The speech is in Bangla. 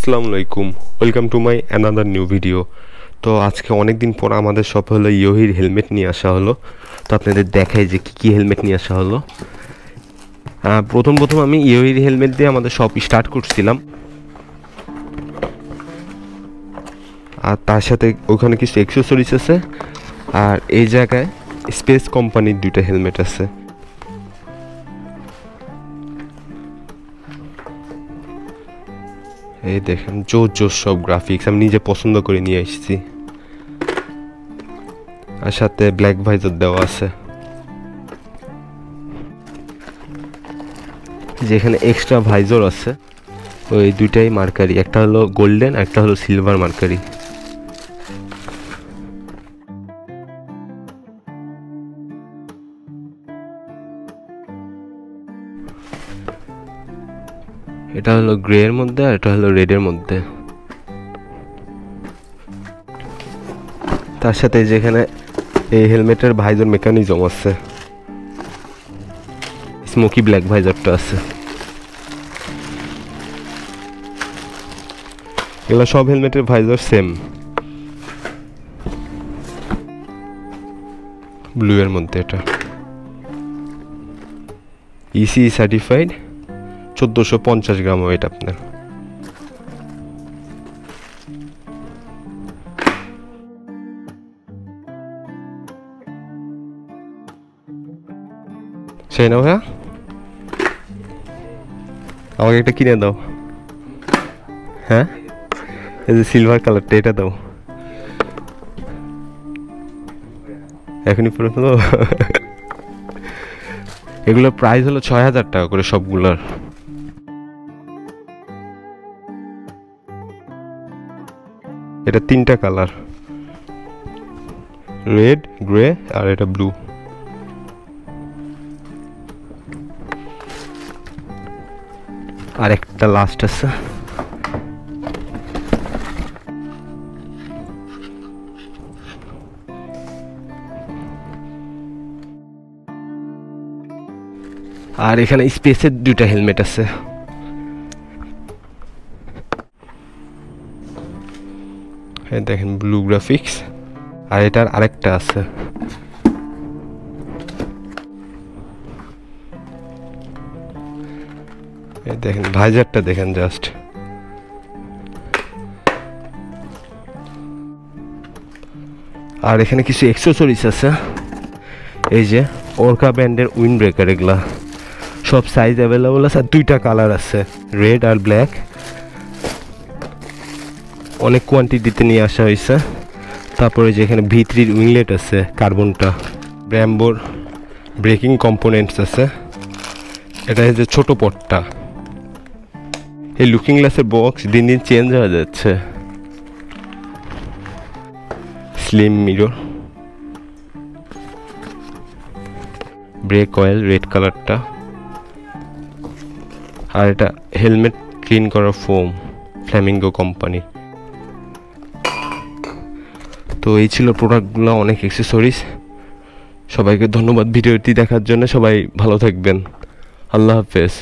আসসালামু আলাইকুম, welcome to my another new video. তো আজকে অনেক দিন পর আমাদের শপে হলো ইয়োহির হেলমেট নিয়ে আসা হলো। তো আপনাদের দেখাই যে কী হেলমেট নিয়ে আসা হলো। প্রথম আমি ইয়োহির হেলমেট দিয়ে আমাদের শপ স্টার্ট করছিলাম, আর তার সাথে ওখানে কিছু অ্যাক্সেসরিজ আছে, আর এই জায়গায় স্পেস কোম্পানির দুইটা হেলমেট আছে। এই দেখেন জোর সব গ্রাফিক্স আমি নিজে পছন্দ করে নিয়ে এসেছি, আর সাথে ব্ল্যাক ভাইজার দেওয়া আছে, যেখানে এক্সট্রা ভাইজার আছে। ওই দুইটাই মার্কারি, একটা হলো গোল্ডেন, একটা হলো সিলভার মার্কারি। এটা হলো গ্রে এর মধ্যে, আর এটা হলো রেড এর মধ্যে। তার সাথে যেখানে এই হেলমেটের ভাইজার মেকানিজম আছে, স্মোকি ব্ল্যাক ভাইজারটা আছে। এগুলো সব হেলমেটের ভাইজার সেম, ব্লু এর মধ্যে। এটা ইসি সার্টিফাইড, 1450 গ্রাম ওয়েট আপনার। সেই না ভাইয়া, আমাকে একটা কিনে দাও। হ্যাঁ, এই যে সিলভার কালারটা, এটা দাও এখনই পুরো। এগুলোর প্রাইস হলো 6000 টাকা করে সবগুলোর। এটা 3টা কালার, রেড, গ্রে আর এটা ব্লু। আর একটা লাস্ট আছে। আর এখানে স্পেসের 2টা হেলমেট আছে। দেখেন ব্লু গ্রাফিক্স, আর এটার আরেকটা আছে। দেখেন ভাইজারটা দেখেন জাস্ট। আর এখানে কিছু অ্যাক্সেসরিজ আছে, এই যে ওরকা ব্র্যান্ডের উইন্ড ব্রেকার। এগুলা সব সাইজ অ্যাভেলেবল আছে, আর 2টা কালার আছে, রেড আর ব্ল্যাক। অনেক কোয়ান্টিটিতে নিয়ে আসা হয়েছে। তারপরে যেখানে ভিতরির উইংলেট আছে কার্বনটা, ব্র্যাম্বোর ব্রেকিং কম্পোনেন্টস আছে। এটা হচ্ছে ছোট পটটা। এই লুকিং গ্লাসের বক্স দিন দিন চেঞ্জ হয়ে যাচ্ছে। Slim mirror, break oil red কালারটা, আর এটা হেলমেট ক্লিন করার ফোম, ফ্ল্যামিঙ্গো কোম্পানি। তো এই ছিল প্রোডাক্টগুলো, অনেক অ্যাক্সেসরিজ। সবাইকে ধন্যবাদ ভিডিওটি দেখার জন্য। সবাই ভালো থাকবেন, আল্লাহ হাফেজ।